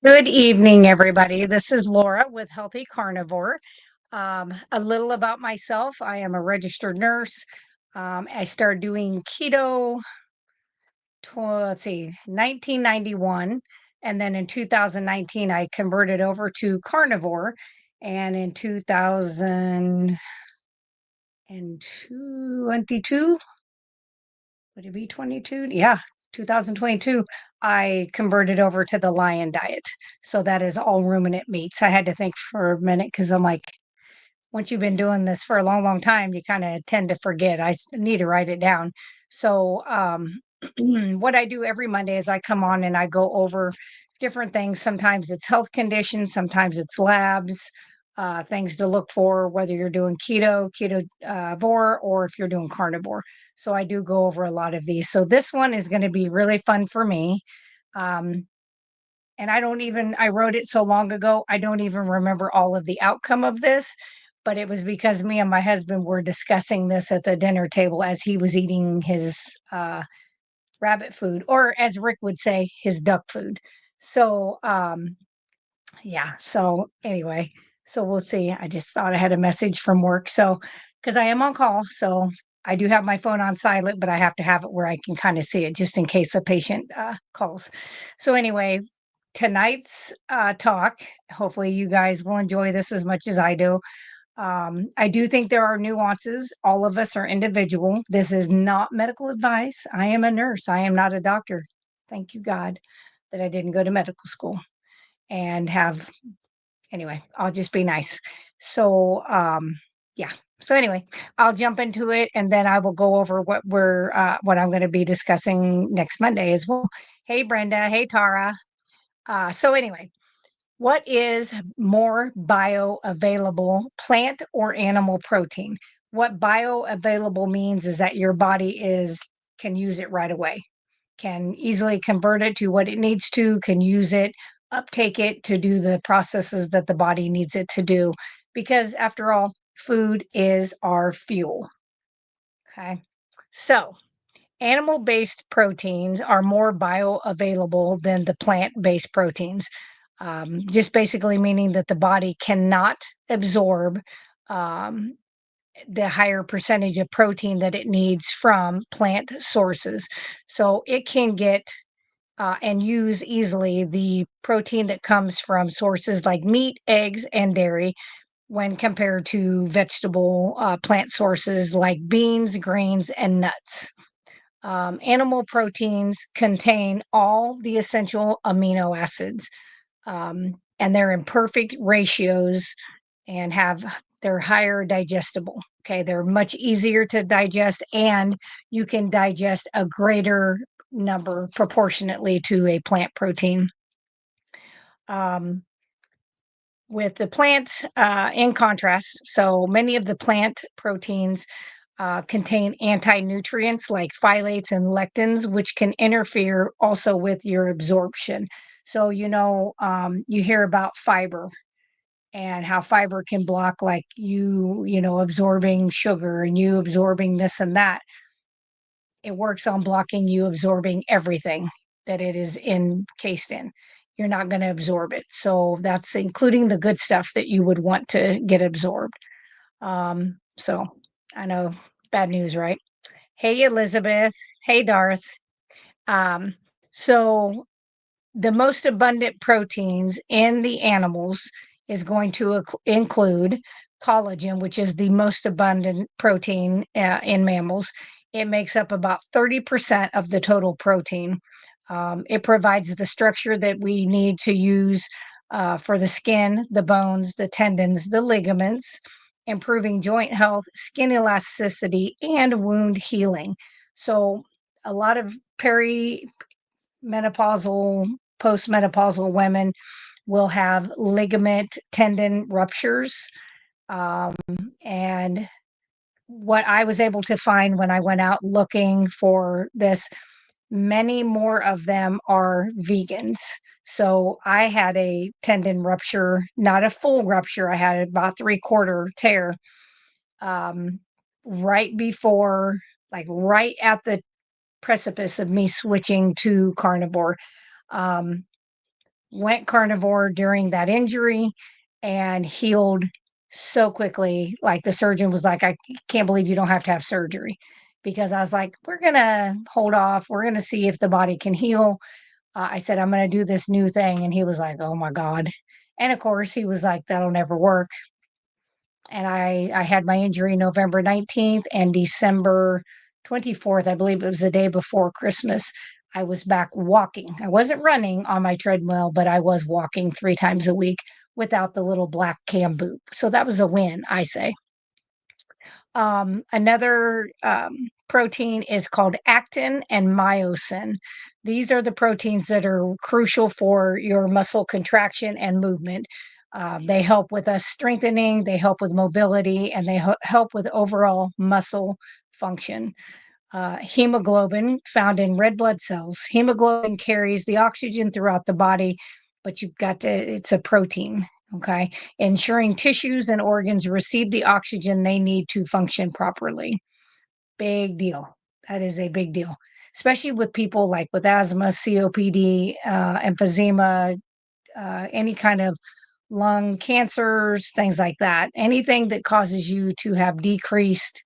Good evening, everybody. This is Laura with Healthy Carnivore. A little about myself. I am a registered nurse. I started doing keto, let's see, 1991. And then in 2019, I converted over to carnivore. And in 2022, would it be 22? Yeah, 2022, I converted over to the lion diet. So that is all ruminant meats. I had to think for a minute because I'm like, once you've been doing this for a long, long time, you kind of tend to forget. Need to write it down. So, what I do every Monday is I come on and I go over different things. Sometimes it's health conditions, sometimes it's labs, things to look for, whether you're doing keto, or if you're doing carnivore. So I do go over a lot of these. So this one is going to be really fun for me. Um, and I wrote it so long ago, I don't even remember all of the outcome of this, but it was because me and my husband were discussing this at the dinner table as he was eating his rabbit food, or as Rick would say, his duck food. So, yeah. So, anyway, so we'll see. I just thought I had a message from work. So, because I am on call, so I do have my phone on silent, but I have to have it where I can kind of see it just in case a patient calls. So, anyway, tonight's talk, hopefully, you guys will enjoy this as much as I do. I do think there are nuances. All of us are individual. This is not medical advice. I am a nurse. I am not a doctor. Thank you, God, that I didn't go to medical school and have, anyway, I'll just be nice. So, yeah. So anyway, I'll jump into it and then I will go over what I'm going to be discussing next Monday as well. Hey, Brenda. Hey, Tara. So anyway, what is more bioavailable, plant or animal protein? What bioavailable means is that your body can use it right away, can easily convert it to what it needs to, can use it, uptake it to do the processes that the body needs it to do. Because after all, food is our fuel. Okay. So animal based proteins are more bioavailable than the plant based proteins, just basically meaning that the body cannot absorb um, the higher percentage of protein that it needs from plant sources. So it can get and use easily the protein that comes from sources like meat, eggs, and dairy when compared to vegetable plant sources like beans, grains, and nuts. Animal proteins contain all the essential amino acids, and they're in perfect ratios and they're higher digestible. Okay, they're much easier to digest, and you can digest a greater number proportionately to a plant protein. Um, with the plant, in contrast, so many of the plant proteins contain anti nutrients like phthalates and lectins, which can interfere also with your absorption. So, you hear about fiber and how fiber can block, like absorbing sugar and you absorbing this and that. It works on blocking you absorbing everything that it is encased in. You're not going to absorb it. So that's including the good stuff that you would want to get absorbed. So I know, bad news, right? Hey, Elizabeth. Hey, Darth. Um, so the most abundant proteins in the animals is going to include collagen, which is the most abundant protein in mammals. It makes up about 30% of the total protein. It provides the structure that we need to use for the skin, the bones, the tendons, the ligaments, improving joint health, skin elasticity, and wound healing. So, a lot of menopausal, postmenopausal women will have ligament tendon ruptures. Um, and what I was able to find when I went out looking for this, many more of them are vegans. So I had a tendon rupture, not a full rupture. I had about 3/4 tear, um, right before, like right at the precipice of me switching to carnivore. Um, went carnivore during that injury and healed so quickly. Like the surgeon was like, I can't believe you don't have to have surgery. Because I was like, we're going to hold off. We're going to see if the body can heal. I said, I'm going to do this new thing. And he was like, oh my God. And of course, he was like, that'll never work. And I had my injury November 19th and December 24th. I believe it was the day before Christmas. I was back walking. I wasn't running on my treadmill, but I was walking 3 times a week without the little black cam boot. So that was a win, I say. Another protein is called actin and myosin. These are the proteins that are crucial for your muscle contraction and movement. They help with us strengthening, they help with mobility, and they help with overall muscle function. Hemoglobin found in red blood cells. Hemoglobin carries the oxygen throughout the body, but you've got to, it's a protein, okay, ensuring tissues and organs receive the oxygen they need to function properly. Big deal. That is a big deal, especially with people like with asthma, COPD, emphysema, any kind of lung cancers, things like that. Anything that causes you to have decreased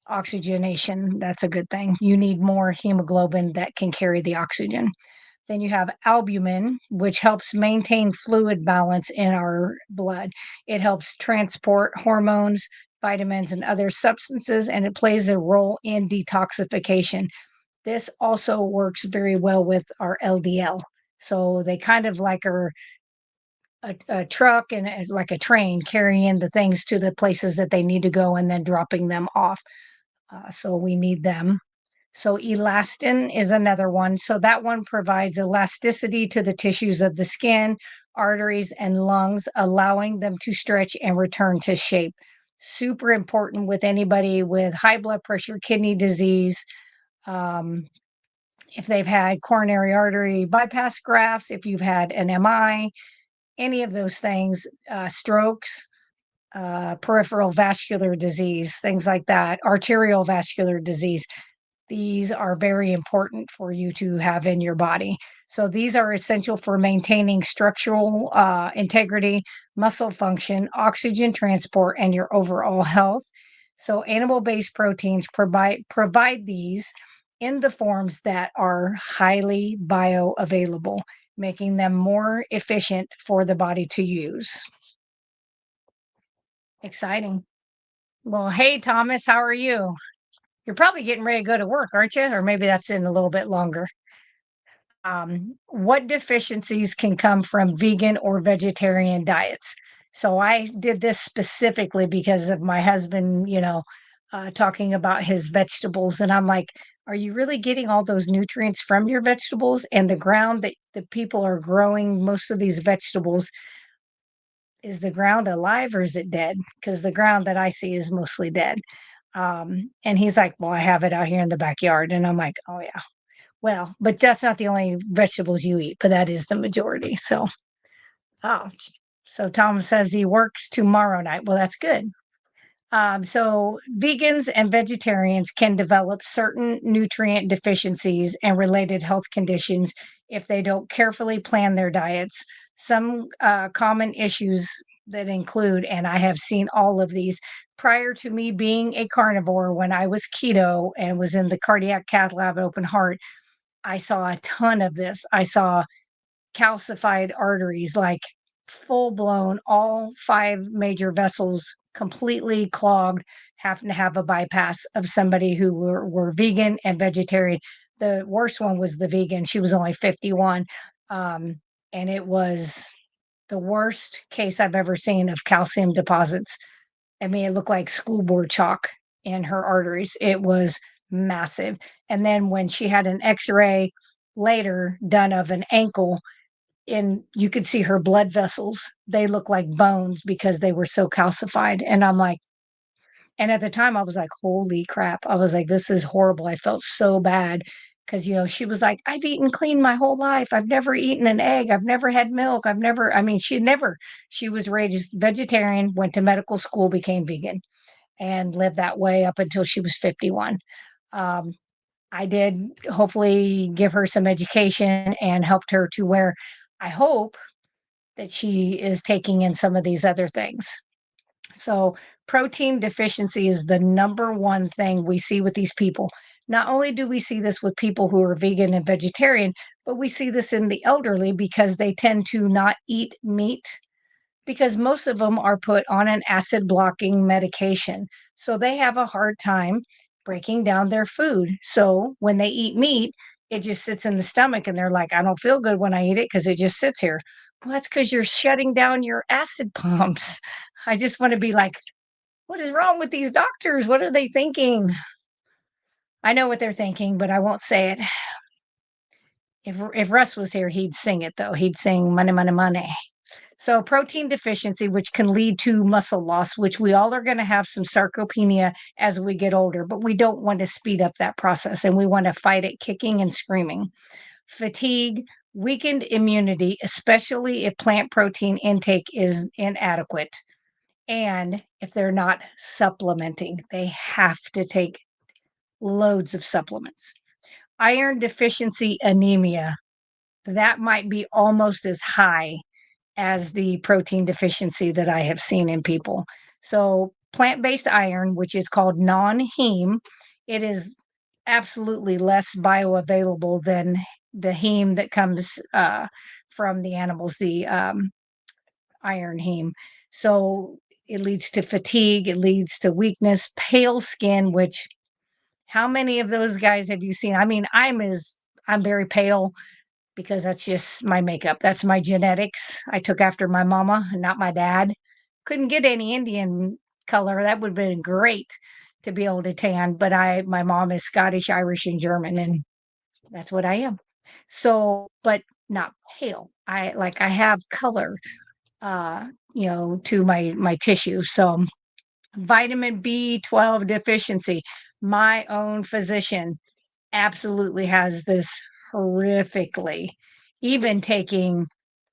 oxygenation, that's a good thing. You need more hemoglobin that can carry the oxygen. Then you have albumin, which helps maintain fluid balance in our blood. It helps transport hormones, vitamins, and other substances, and it plays a role in detoxification. This also works very well with our LDL. So they kind of like are a truck and like a train carrying the things to the places that they need to go and then dropping them off. So we need them. So elastin is another one. So that one provides elasticity to the tissues of the skin, arteries, and lungs, allowing them to stretch and return to shape. Super important with anybody with high blood pressure, kidney disease, um, if they've had coronary artery bypass grafts, if you've had an MI, any of those things, strokes, peripheral vascular disease, things like that, arterial vascular disease. These are very important for you to have in your body. So these are essential for maintaining structural integrity, muscle function, oxygen transport, and your overall health. So animal-based proteins provide these in the forms that are highly bioavailable, making them more efficient for the body to use. Exciting. Well, hey, Thomas, how are you? You're probably getting ready to go to work, aren't you? Or maybe that's in a little bit longer. What deficiencies can come from vegan or vegetarian diets? So I did this specifically because of my husband, talking about his vegetables. And I'm like, are you really getting all those nutrients from your vegetables? And the ground that the people are growing most of these vegetables, is the ground alive or is it dead? Because the ground that I see is mostly dead. And he's like, well, I have it out here in the backyard. And I'm like, oh, yeah. Well, but that's not the only vegetables you eat, but that is the majority. So, oh, so Tom says he works tomorrow night. Well, that's good. So, vegans and vegetarians can develop certain nutrient deficiencies and related health conditions if they don't carefully plan their diets. Some common issues that include, and I have seen all of these prior to me being a carnivore when I was keto and was in the cardiac cath lab at open heart. I saw a ton of this. I saw calcified arteries, like full blown, all 5 major vessels completely clogged, having to have a bypass of somebody who were vegan and vegetarian. The worst one was the vegan. She was only 51. Um, and it was the worst case I've ever seen of calcium deposits. I mean, it looked like school board chalk in her arteries. It was massive. And then when she had an x-ray later done of an ankle, and you could see her blood vessels, they look like bones because they were so calcified. And I'm like, and at the time I was like, holy crap. I was like, this is horrible. I felt so bad because, she was like, I've eaten clean my whole life. I've never eaten an egg. I've never had milk. I mean, she was raised vegetarian, went to medical school, became vegan, and lived that way up until she was 51. Um, I did hopefully give her some education and helped her to where I hope that she is taking in some of these other things. So, protein deficiency is the number one thing we see with these people. Not only do we see this with people who are vegan and vegetarian, but we see this in the elderly because they tend to not eat meat because most of them are put on an acid blocking medication. So they have a hard time breaking down their food. So when they eat meat, it just sits in the stomach and they're like, I don't feel good when I eat it because it just sits here. Well, that's because you're shutting down your acid pumps. I just want to be like, what is wrong with these doctors? What are they thinking? I know what they're thinking, but I won't say it. If Russ was here, he'd sing it though. He'd sing money, money, money. So, protein deficiency, which can lead to muscle loss, which we all are going to have some sarcopenia as we get older, but we don't want to speed up that process and we want to fight it kicking and screaming. Fatigue, weakened immunity, especially if plant protein intake is inadequate. And if they're not supplementing, they have to take loads of supplements. Iron deficiency anemia, that might be almost as high as the protein deficiency that I have seen in people. So, plant based iron, which is called non heme, it is absolutely less bioavailable than the heme that comes from the animals, the iron heme. So, it leads to fatigue, it leads to weakness, pale skin, which how many of those guys have you seen? I mean, I'm very pale because that's just my makeup. That's my genetics. I took after my mama, not my dad. Couldn't get any Indian color. That would have been great to be able to tan, but my mom is Scottish, Irish, and German, and that's what I am. So, but not pale. I have color, uh, to my tissue. So, vitamin B12 deficiency. My own physician absolutely has this horrifically. Even taking,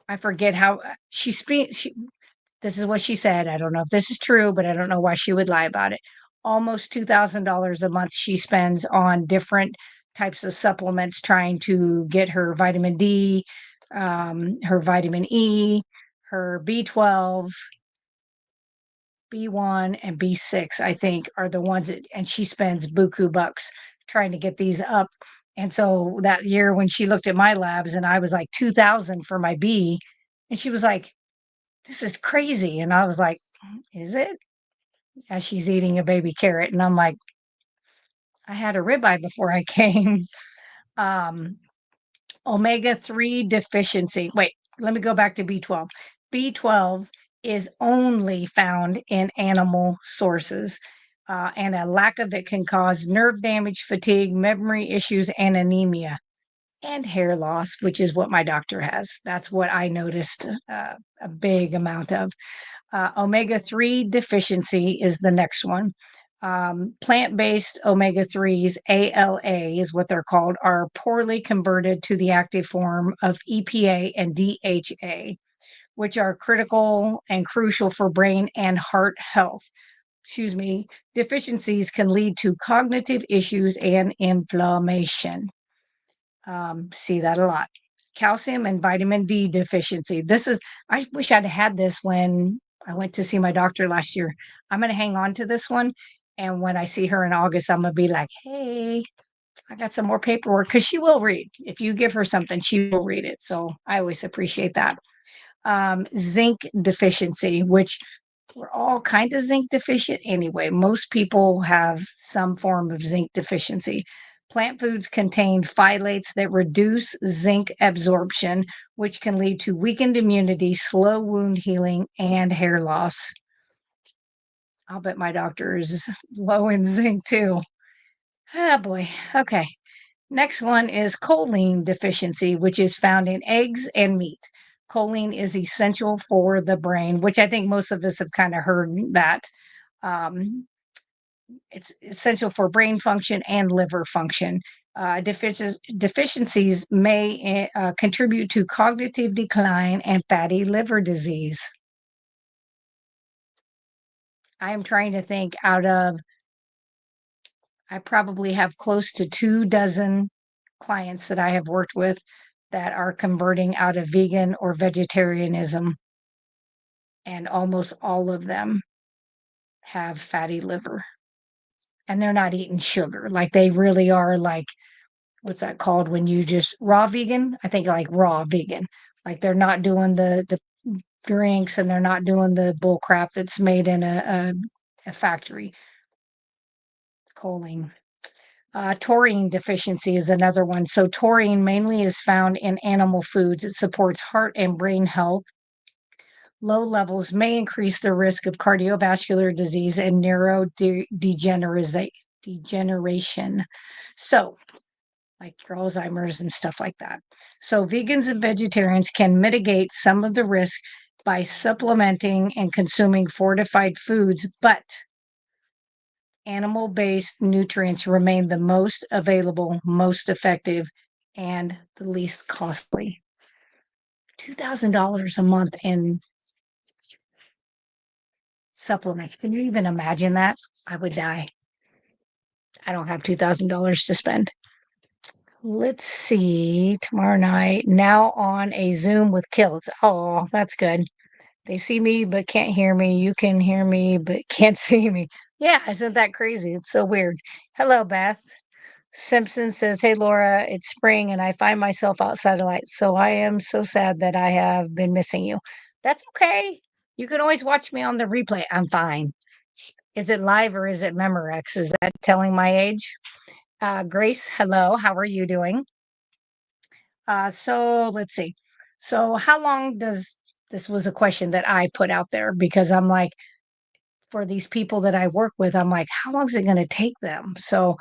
I forget how this is what she said. I don't know if this is true, but I don't know why she would lie about it. Almost $2,000 a month she spends on different types of supplements trying to get her vitamin D, her vitamin E, her B12, B1 and B6, I think, are the ones that, and she spends buku bucks trying to get these up. And so that year when she looked at my labs and I was like 2000 for my B, and she was like, this is crazy. And I was like, is it? As she's eating a baby carrot. And I'm like, I had a ribeye before I came. Um, omega-3 deficiency. Wait, let me go back to B12. B12 is only found in animal sources, and a lack of it can cause nerve damage, fatigue, memory issues, and anemia, and hair loss, which is what my doctor has. That's what I noticed a big amount of. Omega-3 deficiency is the next one. Plant-based omega-3s, ALA is what they're called, are poorly converted to the active form of EPA and DHA, which are critical and crucial for brain and heart health. Excuse me, deficiencies can lead to cognitive issues and inflammation. See that a lot. Calcium and vitamin D deficiency. I wish I'd had this when I went to see my doctor last year. I'm going to hang on to this one. And when I see her in August, I'm going to be like, hey, I got some more paperwork because she will read. If you give her something, she will read it. So I always appreciate that. Zinc deficiency, which we're all kind of zinc deficient anyway. Most people have some form of zinc deficiency. Plant foods contain phthalates that reduce zinc absorption, which can lead to weakened immunity, slow wound healing, and hair loss. I'll bet my doctor is low in zinc too. Ah, boy. Okay. Next one is choline deficiency, which is found in eggs and meat. Choline is essential for the brain, which I think most of us have kind of heard that. Um, it's essential for brain function and liver function. Deficiencies may contribute to cognitive decline and fatty liver disease. I am trying to think out of, I probably have close to 2 dozen clients that I have worked with that are converting out of vegan or vegetarianism, and almost all of them have fatty liver, and they're not eating sugar. Like, they really are, like, what's that called when you just raw vegan? I think, like, raw vegan. Like, they're not doing the drinks, and they're not doing the bull crap that's made in a factory. Choline. Taurine deficiency is another one. So taurine mainly is found in animal foods. It supports heart and brain health. Low levels may increase the risk of cardiovascular disease and degeneration. So, like your Alzheimer's and stuff like that. So, vegans and vegetarians can mitigate some of the risk by supplementing and consuming fortified foods, but animal-based nutrients remain the most available, most effective, and the least costly. $2,000 a month in supplements. Can you even imagine that? I would die. I don't have $2,000 to spend. Let's see. Tomorrow night, now on a Zoom with Kilts. Oh, that's good. They see me but can't hear me. You can hear me but can't see me. Yeah, isn't that crazy? It's so weird. Hello, Beth. Simpson says, "Hey Laura, it's spring and I find myself outside of lights. So I am so sad that I have been missing you." That's okay. You can always watch me on the replay. I'm fine. Is it live or is it Memorex? Is that telling my age? Grace, hello. How are you doing? So let's see. So how long does this was a question that I put out there because I'm like, for these people that I work with, I'm like, how long is it going to take them? So,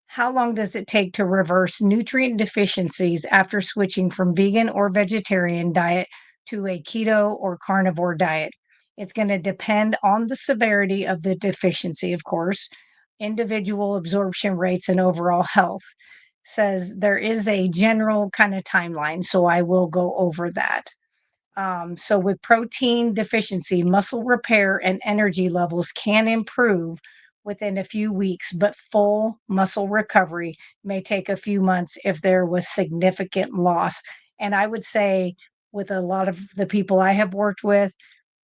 how long does it take to reverse nutrient deficiencies after switching from vegan or vegetarian diet to a keto or carnivore diet? It's going to depend on the severity of the deficiency, of course, individual absorption rates, and overall health. Says there is a general kind of timeline, so I will go over that. So, with protein deficiency, muscle repair and energy levels can improve within a few weeks, but full muscle recovery may take a few months if there was significant loss. And I would say, with a lot of the people I have worked with,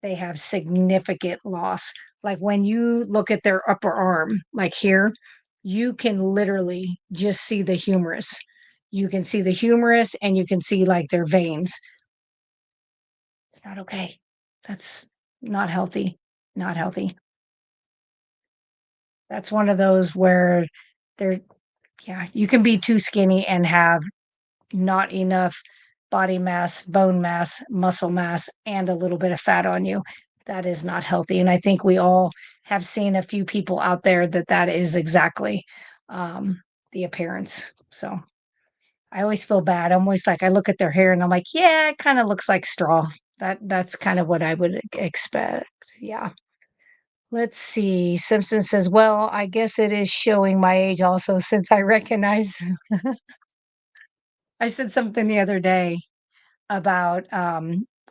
they have significant loss. Like when you look at their upper arm, like here, you can literally just see the humerus. You can see the humerus and you can see like their veins. It's not okay. That's not healthy, not healthy. That's one of those where there yeah, you can be too skinny and have not enough body mass, bone mass, muscle mass, and a little bit of fat on you. That is not healthy, and I think we all have seen a few people out there that that is exactly, the appearance. So, I always feel bad. I'm always like I look at their hair and I'm like, "Yeah, it kinda looks like straw." That's kind of what I would expect. Yeah. Let's see. Simpson says, "Well, I guess it is showing my age also since I recognize." I said something the other day about,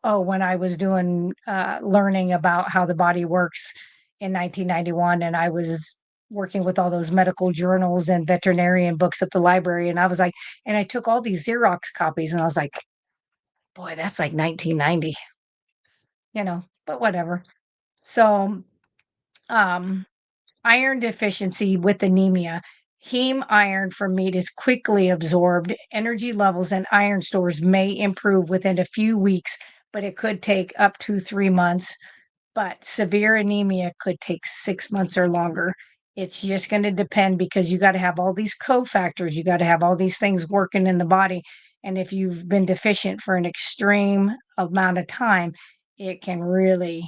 oh, when I was doing, learning about how the body works in 1991, and I was working with all those medical journals and veterinarian books at the library, and I was like and I took all these Xerox copies, and I was like, "Boy, that's like 1990," but whatever. So, um, iron deficiency with anemia. Heme iron from meat is quickly absorbed. Energy levels and iron stores may improve within a few weeks, but it could take up to 3 months. But severe anemia could take 6 months or longer. It's just going to depend because you got to have all these cofactors. You got to have all these things working in the body. And if you've been deficient for an extreme amount of time, it can really,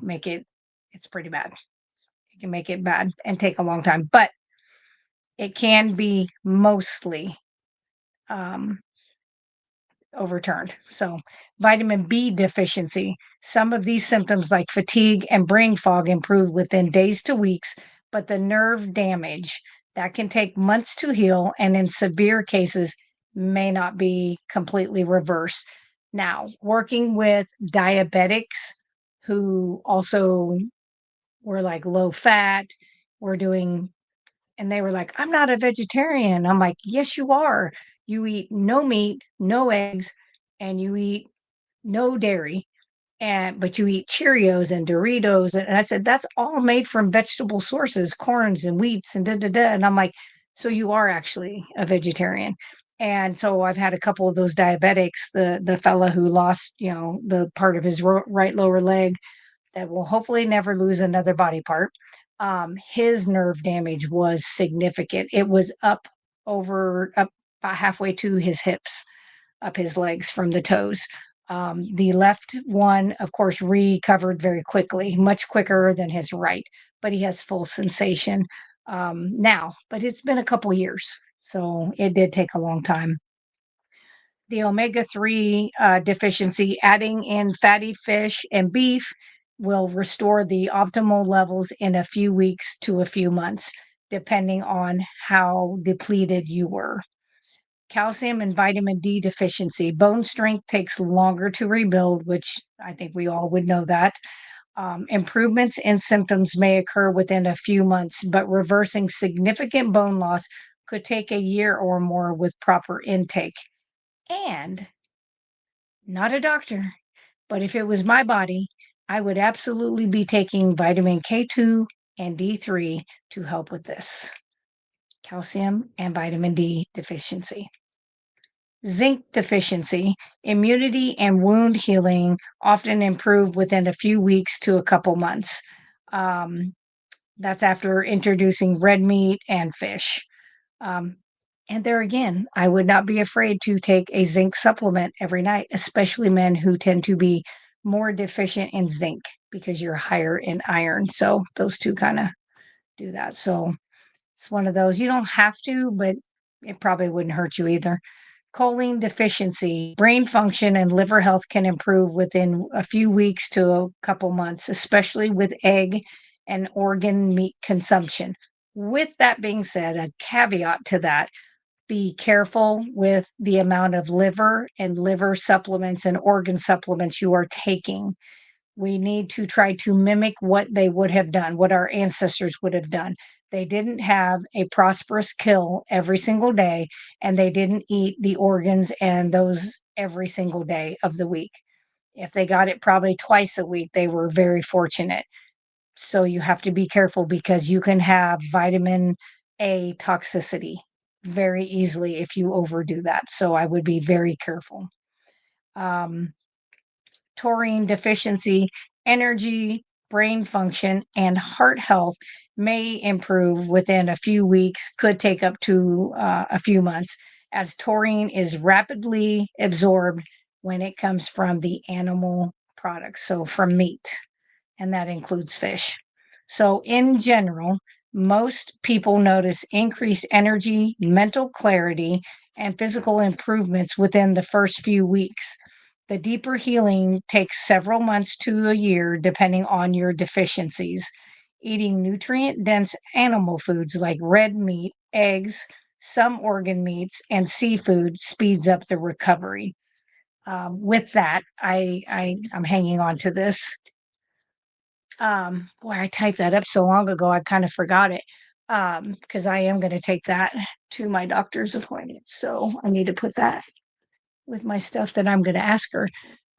make it's pretty bad. It can make it bad and take a long time, but it can be mostly, um, overturned. So, vitamin B deficiency. Some of these symptoms, like fatigue and brain fog, improve within days to weeks, but the nerve damage that can take months to heal and in severe cases may not be completely reversed. Now, working with diabetics who also were like low fat, we're doing and they were like, "I'm not a vegetarian." I'm like, "Yes, you are. You eat no meat, no eggs, and you eat no dairy, and but you eat Cheerios and Doritos, and I said, "That's all made from vegetable sources, corns and wheats and da da da," and I'm like, "So you are actually a vegetarian?" And so I've had a couple of those diabetics, the fella who lost, the part of his right lower leg that will hopefully never lose another body part. His nerve damage was significant. It was up about halfway to his hips, up his legs from the toes. The left one, of course, recovered very quickly, much quicker than his right, but he has full sensation now. But it's been a couple years, so it did take a long time. The omega-3 deficiency, adding in fatty fish and beef will restore the optimal levels in a few weeks to a few months, depending on how depleted you were. Calcium and vitamin D deficiency. Bone strength takes longer to rebuild, which I think we all would know that. Improvements in symptoms may occur within a few months, but reversing significant bone loss could take a year or more with proper intake. And not a doctor, but if it was my body, I would absolutely be taking vitamin K2 and D3 to help with this calcium and vitamin D deficiency. Zinc deficiency, immunity and wound healing often improve within a few weeks to a couple months. Um, that's after introducing red meat and fish. Um, and there again, I would not be afraid to take a zinc supplement every night, especially men who tend to be more deficient in zinc because you're higher in iron. So those two kind of do that. So it's one of those. You don't have to, but it probably wouldn't hurt you either. Choline deficiency, brain function and liver health can improve within a few weeks to a couple months, especially with egg and organ meat consumption. With that being said, a caveat to that, be careful with the amount of liver and liver supplements and organ supplements you are taking. We need to try to mimic what they would have done, what our ancestors would have done. They didn't have a prosperous kill every single day, and they didn't eat the organs and those every single day of the week. If they got it probably twice a week, they were very fortunate. So you have to be careful because you can have vitamin A toxicity very easily if you overdo that. So I would be very careful. Um, Taurine deficiency, energy, brain function, and heart health may improve within a few weeks, could take up to a few months, as taurine is rapidly absorbed when it comes from the animal products, so from meat, and that includes fish. So, in general, most people notice increased energy, mental clarity, and physical improvements within the first few weeks. The deeper healing takes several months to a year, depending on your deficiencies. Eating nutrient dense animal foods like red meat, eggs, some organ meats, and seafood speeds up the recovery. With that, I'm hanging on to this. Boy, I typed that up so long ago, I kind of forgot it. Because I am going to take that to my doctor's appointment. So I need to put that with my stuff that I'm going to ask her.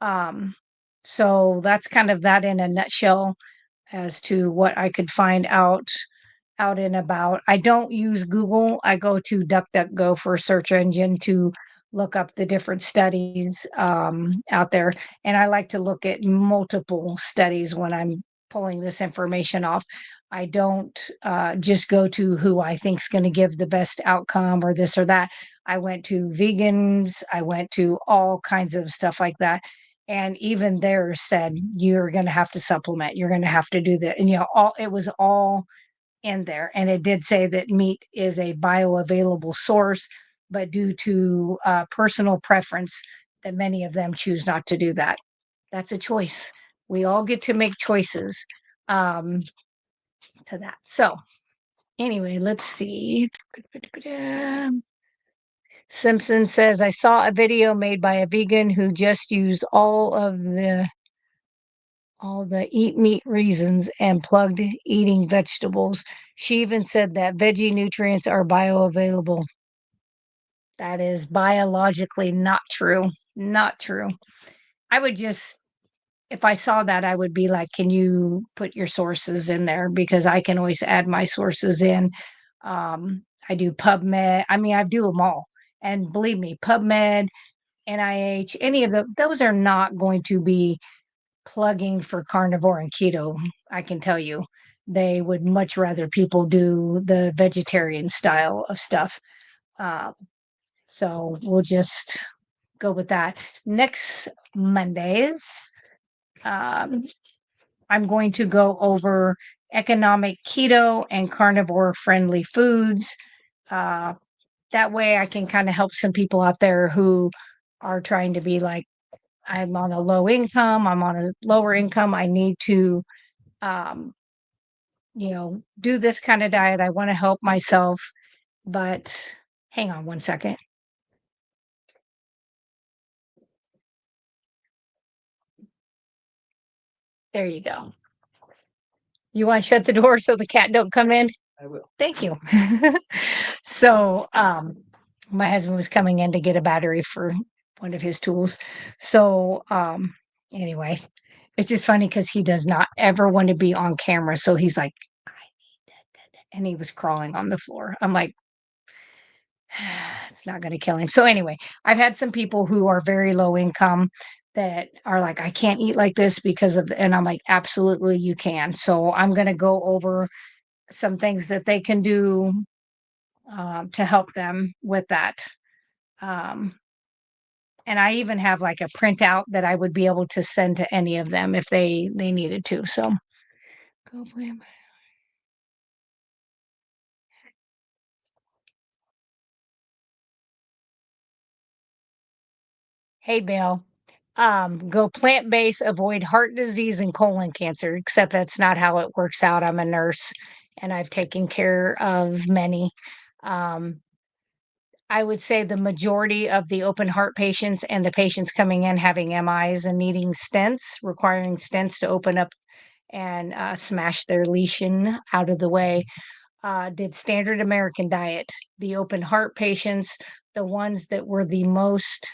Um, so that's kind of that in a nutshell as to what I could find out and about. I don't use Google. I go to DuckDuckGo for a search engine to look up the different studies out there. And I like to look at multiple studies when I'm pulling this information off. I don't just go to who I think is going to give the best outcome or this or that. I went to vegans, I went to all kinds of stuff like that. And even there said, you're going to have to supplement, you're going to have to do that. And, all it was all in there. And it did say that meat is a bioavailable source, but due to personal preference, that many of them choose not to do that. That's a choice. We all get to make choices um, to that. So, anyway, let's see. Simpson says, I saw a video made by a vegan who just used all the eat meat reasons and plugged eating vegetables. She even said that veggie nutrients are bioavailable. That is biologically not true. Not true. I would just if I saw that, I would be like, "Can you put your sources in there?" Because I can always add my sources in. I do PubMed. I mean, I do them all. And believe me, PubMed, NIH, any of those are not going to be plugging for carnivore and keto. I can tell you. They would much rather people do the vegetarian style of stuff. Uh, so we'll just go with that. Next Mondays, um, I'm going to go over economic keto and carnivore friendly foods. Uh, that way I can kind of help some people out there who are trying to be like, I'm on a low income, I'm on a lower income, I need to, um, do this kind of diet. I want to help myself, but hang on one second. There you go. You want to shut the door so the cat don't come in? Thank you. So, my husband was coming in to get a battery for one of his tools. So, anyway, it's just funny because he does not ever want to be on camera. So he's like, "I need that," and he was crawling on the floor. I'm like, it's not going to kill him. So anyway, I've had some people who are very low income that are like, I can't eat like this because of, and I'm like, absolutely, you can. So I'm going to go over some things that they can do to help them with that. Um, and I even have like a printout that I would be able to send to any of them if they needed to. So go plan. Hey Bill, go plant based, avoid heart disease and colon cancer. Except that's not how it works out. I'm a nurse, and I've taken care of many. Um, I would say the majority of the open heart patients and the patients coming in having MIs and needing stents, requiring stents to open up and smash their lesion out of the way, did standard American diet. The open heart patients, the ones that were the most,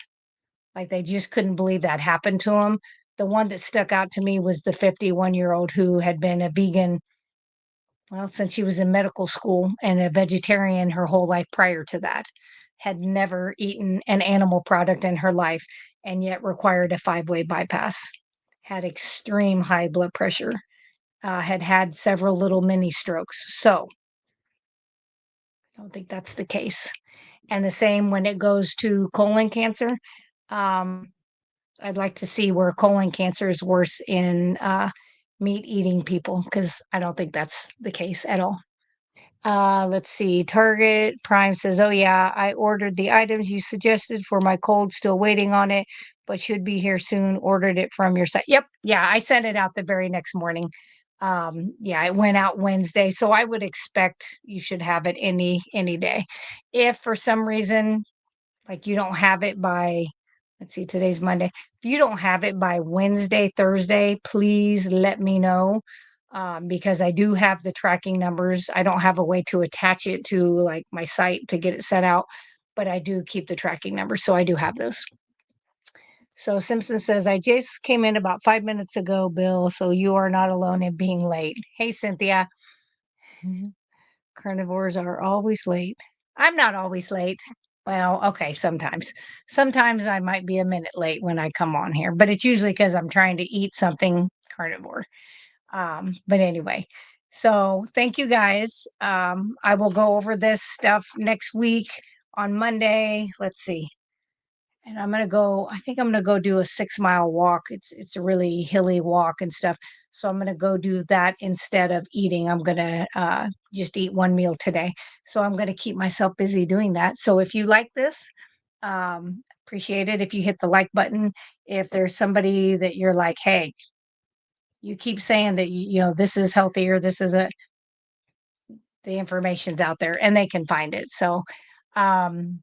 like they just couldn't believe that happened to them. The one that stuck out to me was the 51-year-old who had been a vegan, well, since she was in medical school and a vegetarian her whole life prior to that, had never eaten an animal product in her life, and yet required a 5-way bypass, had extreme high blood pressure, had had several little mini strokes. So I don't think that's the case. And the same when it goes to colon cancer. Um, I'd like to see where colon cancer is worse in meat eating people because I don't think that's the case at all. Let's see. Target Prime says, "Oh yeah, I ordered the items you suggested for my cold. Still waiting on it, but should be here soon. Ordered it from your site." Yep, yeah, I sent it out the very next morning. Yeah, it went out Wednesday, so I would expect you should have it any day. If for some reason, like you don't have it by, let's see, today's Monday. If you don't have it by Wednesday, Thursday, please let me know because I do have the tracking numbers. I don't have a way to attach it to like my site to get it set out, but I do keep the tracking numbers. So I do have those. So Simpson says, I just came in about 5 minutes ago, Bill. So you are not alone in being late. Hey, Cynthia. Carnivores are always late. I'm not always late. Well, okay, sometimes. Sometimes I might be a minute late when I come on here, but it's usually because I'm trying to eat something carnivore. But anyway, so thank you guys. I will go over this stuff next week on Monday. Let's see. And I think I'm gonna go do a 6-mile walk. It's a really hilly walk and stuff. So I'm gonna go do that instead of eating. I'm gonna just eat one meal today. So I'm gonna keep myself busy doing that. So if you like this, appreciate it if you hit the like button. If there's somebody that you're like, hey, you keep saying that this is healthier, this is a the information's out there and they can find it. So um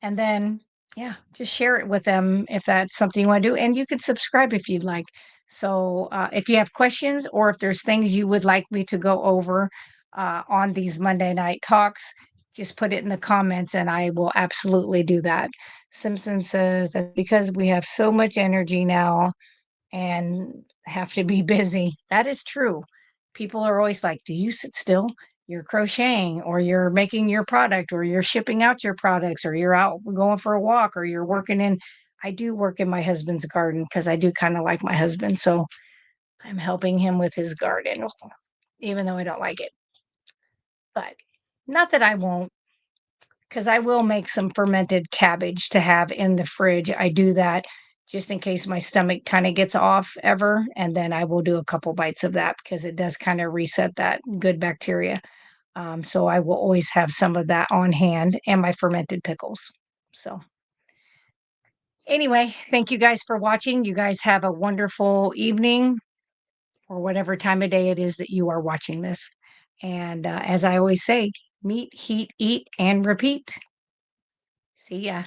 and then, yeah, just share it with them if that's something you want to do. And you can subscribe if you'd like. So if you have questions or if there's things you would like me to go over on these Monday night talks, just put it in the comments and I will absolutely do that. Simpson says that because we have so much energy now and have to be busy. That is true. People are always like, "Do you sit still? You're crocheting, or you're making your product, or you're shipping out your products, or you're out going for a walk, or you're working in." I do work in my husband's garden because I do kind of like my husband. So I'm helping him with his garden, even though I don't like it. But not that I won't, because I will make some fermented cabbage to have in the fridge. I do that just in case my stomach kind of gets off ever. And then I will do a couple bites of that because it does kind of reset that good bacteria. So I will always have some of that on hand and my fermented pickles. So, anyway, thank you guys for watching. You guys have a wonderful evening or whatever time of day it is that you are watching this. And as I always say, meet, heat, eat, and repeat. See ya.